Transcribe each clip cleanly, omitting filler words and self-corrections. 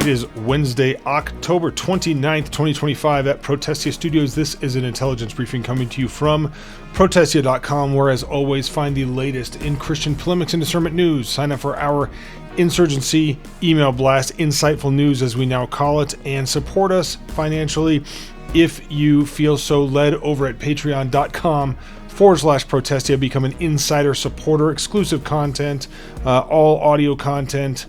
It is Wednesday, October 29th, 2025 at Protestia Studios. This is an intelligence briefing coming to you from Protestia.com, where, as always, find the latest in Christian polemics and discernment news. Sign up for our Insurgency email blast, insightful news as we now call it, and support us financially if you feel so led over at patreon.com/Protestia. Become an insider supporter, exclusive content, all audio content,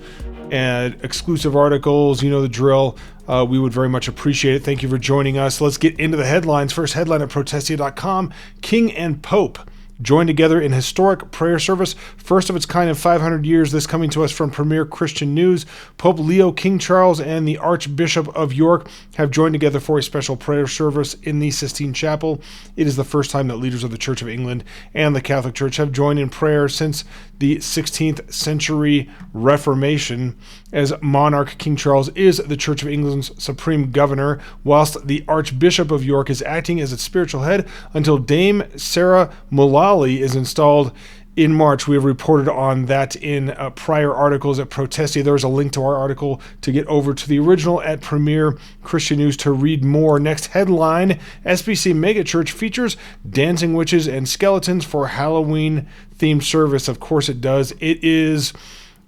and exclusive articles. You know the drill. We would very much appreciate it. Thank you for joining us. Let's get into the headlines. First headline at Protestia.com: King and Pope joined together in historic prayer service, first of its kind in 500 years. This coming to us from Premier Christian News. Pope Leo, King Charles, and the Archbishop of York have joined together for a special prayer service in the Sistine Chapel. It is the first time that leaders of the Church of England and the Catholic Church have joined in prayer since the 16th century Reformation, as monarch King Charles is the Church of England's supreme governor, whilst the Archbishop of York is acting as its spiritual head until Dame Sarah Mullally is installed in March. We have reported on that in prior articles at Protestia. There's a link to our article to get over to the original at Premier Christian News to read more. Next headline: SBC Megachurch features dancing witches and skeletons for Halloween-themed service. Of course it does. It is,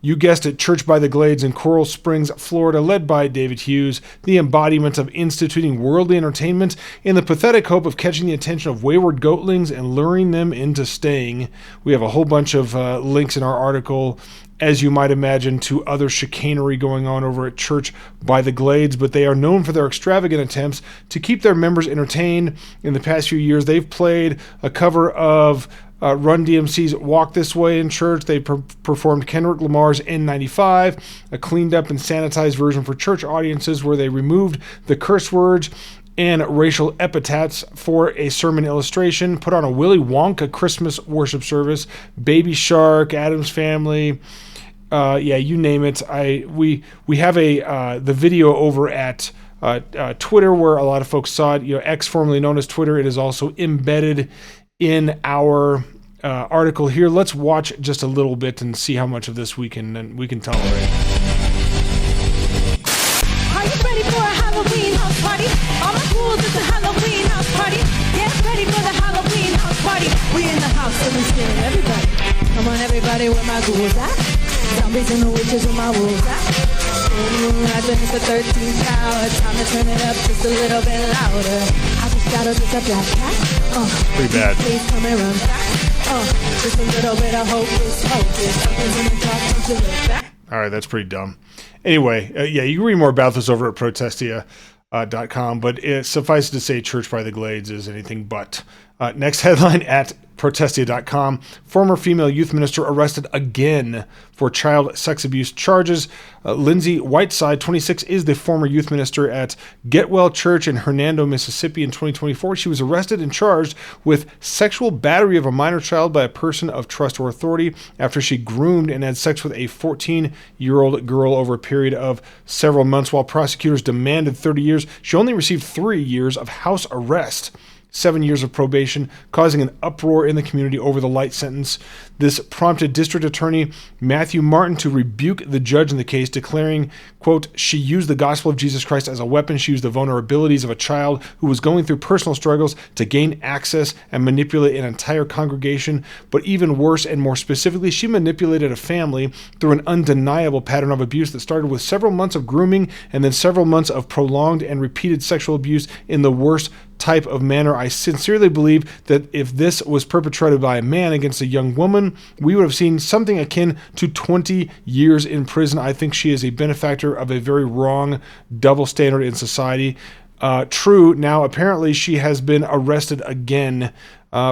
you guessed it, Church by the Glades in Coral Springs, Florida, led by David Hughes, the embodiment of instituting worldly entertainment in the pathetic hope of catching the attention of wayward goatlings and luring them into staying. We have a whole bunch of links in our article, as you might imagine, to other chicanery going on over at Church by the Glades, but they are known for their extravagant attempts to keep their members entertained. In the past few years, they've played a cover of Run DMC's Walk This Way in church. They performed Kendrick Lamar's N95, a cleaned up and sanitized version for church audiences where they removed the curse words and racial epithets for a sermon illustration, put on a Willy Wonka Christmas worship service, Baby Shark, Addams Family, you name it. We have the video over at Twitter, where a lot of folks saw it. X, formerly known as Twitter. It is also embedded in our article here. Let's watch just a little bit and see how much of this we can tolerate. Are you ready for a Halloween house party? All my fools, it's a Halloween house party. Get ready for the Halloween house party. We in the house and we scaring everybody. Come on everybody, where my ghouls at? Zombies and the witches with my wolves at? I've been the 13th hour. Time to turn it up just a little bit louder. I just gotta get the black cat. Pretty bad. Please come and run back. Just a little bit of hocus pocus. Something's in the dark, don't you look back. All right, that's pretty dumb. Anyway, you can read more about this over at Protestia.com, but suffice to say, Church by the Glades is anything but. Next headline at Protestia.com: former female youth minister arrested again for child sex abuse charges. Lindsay Whiteside, 26, is the former youth minister at Getwell Church in Hernando, Mississippi in 2024. She was arrested and charged with sexual battery of a minor child by a person of trust or authority after she groomed and had sex with a 14-year-old girl over a period of several months. While prosecutors demanded 30 years, she only received 3 years of house arrest, 7 years of probation, causing an uproar in the community over the light sentence. This prompted District Attorney Matthew Martin to rebuke the judge in the case, declaring, quote, "She used the gospel of Jesus Christ as a weapon. She used the vulnerabilities of a child who was going through personal struggles to gain access and manipulate an entire congregation. But even worse and more specifically, she manipulated a family through an undeniable pattern of abuse that started with several months of grooming and then several months of prolonged and repeated sexual abuse in the worst type of manner. I sincerely believe that if this was perpetrated by a man against a young woman, we would have seen something akin to 20 years in prison. I think she is a benefactor of a very wrong double standard in society." True. Now, apparently she has been arrested again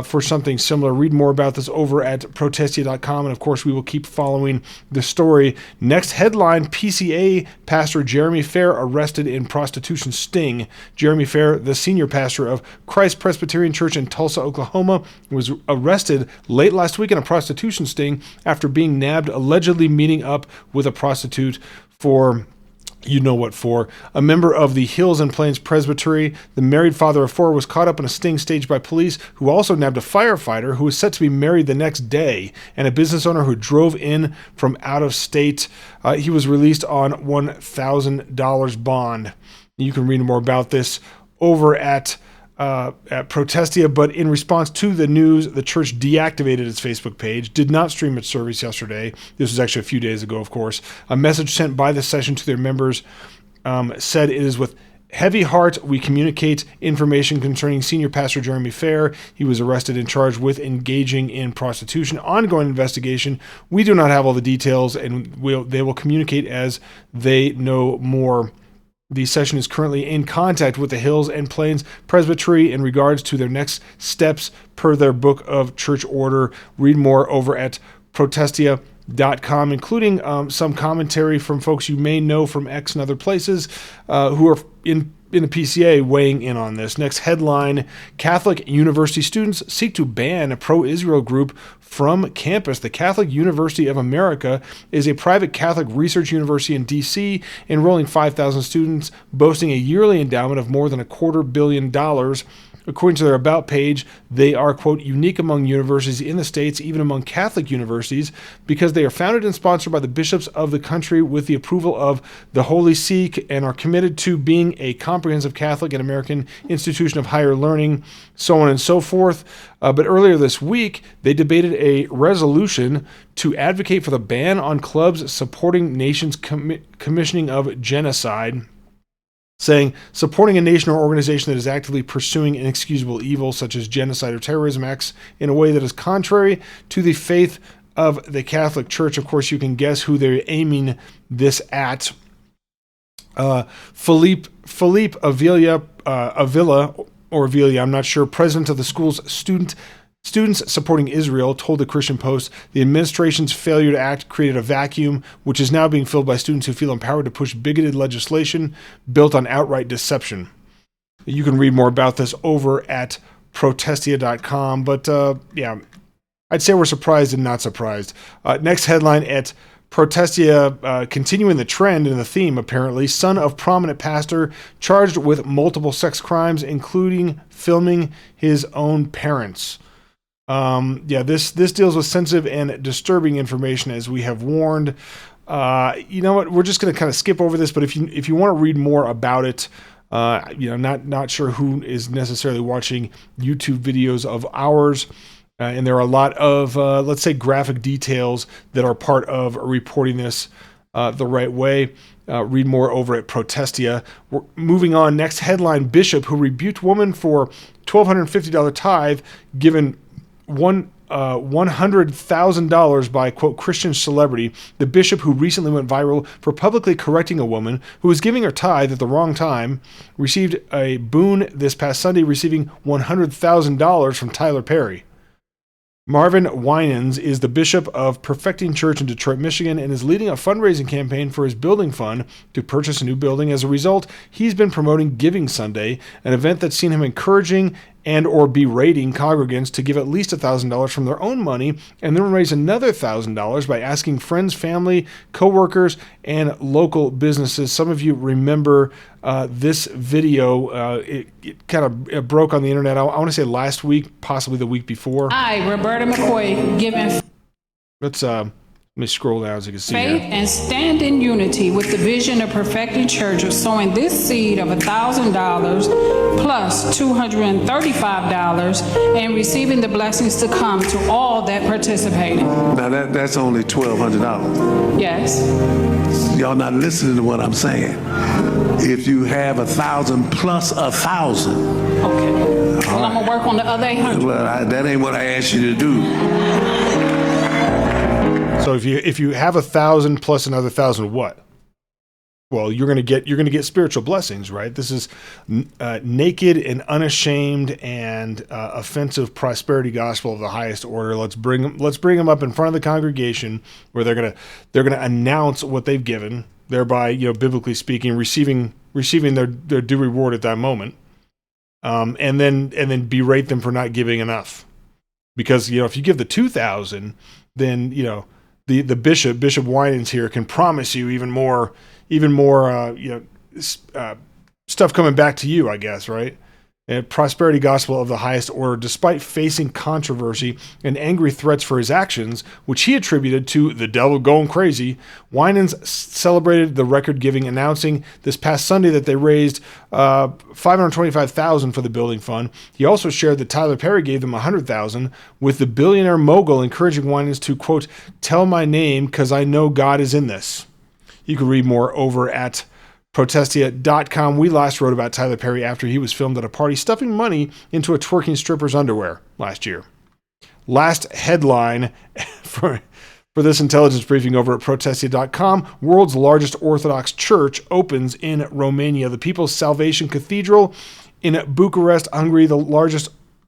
for something similar. Read more about this over at Protestia.com, and of course we will keep following the story. Next headline: PCA pastor Jeremy Fair arrested in prostitution sting. Jeremy Fair, the senior pastor of Christ Presbyterian Church in Tulsa, Oklahoma, was arrested late last week in a prostitution sting after being nabbed allegedly meeting up with a prostitute for You know what for. A member of the Hills and Plains Presbytery, the married father of 4, was caught up in a sting staged by police, who also nabbed a firefighter who was set to be married the next day, and a business owner who drove in from out of state. He was released on $1,000 bond. You can read more about this over at Protestia, but in response to the news, the church deactivated its Facebook page, did not stream its service yesterday. This was actually a few days ago, of course. A message sent by the session to their members said, "It is with heavy heart we communicate information concerning Senior Pastor Jeremy Fair. He was arrested and charged with engaging in prostitution. Ongoing investigation. We do not have all the details, and they will communicate as they know more." The session is currently in contact with the Hills and Plains Presbytery in regards to their next steps per their book of church order. Read more over at protestia.com, including some commentary from folks you may know from X and other places who are in the PCA weighing in on this. Next headline, Catholic university students seek to ban a pro-Israel group from campus. The Catholic University of America is a private Catholic research university in D.C., enrolling 5,000 students, boasting a yearly endowment of more than $250 million. According to their About page, they are, quote, unique among universities in the States, even among Catholic universities, because they are founded and sponsored by the bishops of the country with the approval of the Holy See and are committed to being a comprehensive Catholic and American institution of higher learning, so on and so forth. But earlier this week, they debated a resolution to advocate for the ban on clubs supporting nations commissioning of genocide, saying supporting a nation or organization that is actively pursuing inexcusable evil such as genocide or terrorism acts in a way that is contrary to the faith of the Catholic Church. Of course, you can guess who they're aiming this at. Philippe Avila, I'm not sure, president of the school's Students Supporting Israel, told the Christian Post the administration's failure to act created a vacuum, which is now being filled by students who feel empowered to push bigoted legislation built on outright deception. You can read more about this over at protestia.com. But yeah, I'd say we're surprised and not surprised. Next headline at Protestia, continuing the trend and the theme, apparently. Son of prominent pastor charged with multiple sex crimes, including filming his own parents. This deals with sensitive and disturbing information, as we have warned. You know what? We're just going to kind of skip over this, but if you want to read more about it, not sure who is necessarily watching YouTube videos of ours, and there are a lot of let's say graphic details that are part of reporting this the right way. Read more over at Protestia. We're moving on. Next headline: Bishop who rebuked woman for $1,250 tithe given $100,000 by, quote, Christian celebrity. The bishop who recently went viral for publicly correcting a woman who was giving her tithe at the wrong time received a boon this past Sunday, receiving $100,000 from Tyler Perry. Marvin Winans is the bishop of Perfecting Church in Detroit, Michigan, and is leading a fundraising campaign for his building fund to purchase a new building. As a result, he's been promoting Giving Sunday, an event that's seen him encouraging and or berating congregants to give at least $1,000 from their own money and then raise another $1,000 by asking friends, family, co-workers, and local businesses. Some of you remember this video. It kind of broke on the internet, I want to say last week, possibly the week before. I, Roberta McCoy, giving Let me scroll down so you can see faith here. and stand in unity with the vision of Perfecting Church of sowing this seed of $1,000 plus $235 and receiving the blessings to come to all that participated. Now that's only $1,200. Yes. Y'all not listening to what I'm saying. If you have 1,000 plus 1,000. Okay. Well, I'm gonna work on the other 800. Well, that ain't what I asked you to do. So if you have 1,000 plus another 1,000, what? Well, you're gonna get spiritual blessings, right? This is naked and unashamed and offensive prosperity gospel of the highest order. Let's bring them up in front of the congregation where they're gonna announce what they've given, thereby, biblically speaking, receiving their due reward at that moment, and then berate them for not giving enough, because if you give the 2,000, then the Bishop Winans here can promise you even more stuff coming back to you, I guess, right? A prosperity gospel of the highest order, despite facing controversy and angry threats for his actions, which he attributed to the devil going crazy. Winans celebrated the record-giving, announcing this past Sunday that they raised $525,000 for the building fund. He also shared that Tyler Perry gave them $100,000, with the billionaire mogul encouraging Winans to, quote, "tell my name because I know God is in this." You can read more over at Protestia.com. We last wrote about Tyler Perry after he was filmed at a party stuffing money into a twerking stripper's underwear last year. Last headline for this intelligence briefing over at Protestia.com: world's largest Orthodox church opens in Romania. The People's Salvation Cathedral in Bucharest, Hungary,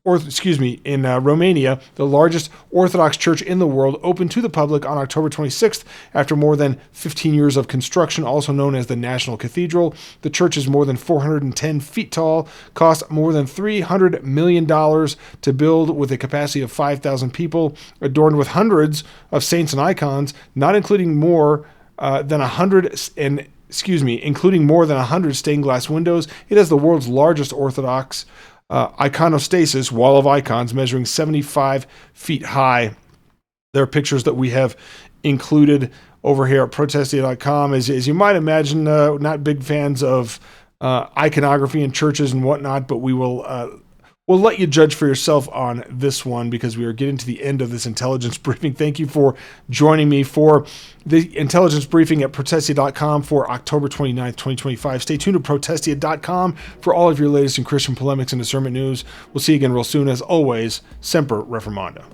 in Romania, the largest Orthodox church in the world, opened to the public on October 26th after more than 15 years of construction, also known as the National Cathedral. The church is more than 410 feet tall, cost more than $300 million to build, with a capacity of 5,000 people, adorned with hundreds of saints and icons, including more than 100 stained glass windows. It has the world's largest Orthodox iconostasis, wall of icons, measuring 75 feet high. There are pictures that we have included over here at Protestia.com. As you might imagine, not big fans of iconography in churches and whatnot, but we'll let you judge for yourself on this one, because we are getting to the end of this intelligence briefing. Thank you for joining me for the intelligence briefing at Protestia.com for October 29th, 2025. Stay tuned to Protestia.com for all of your latest in Christian polemics and discernment news. We'll see you again real soon. As always, Semper Reformanda.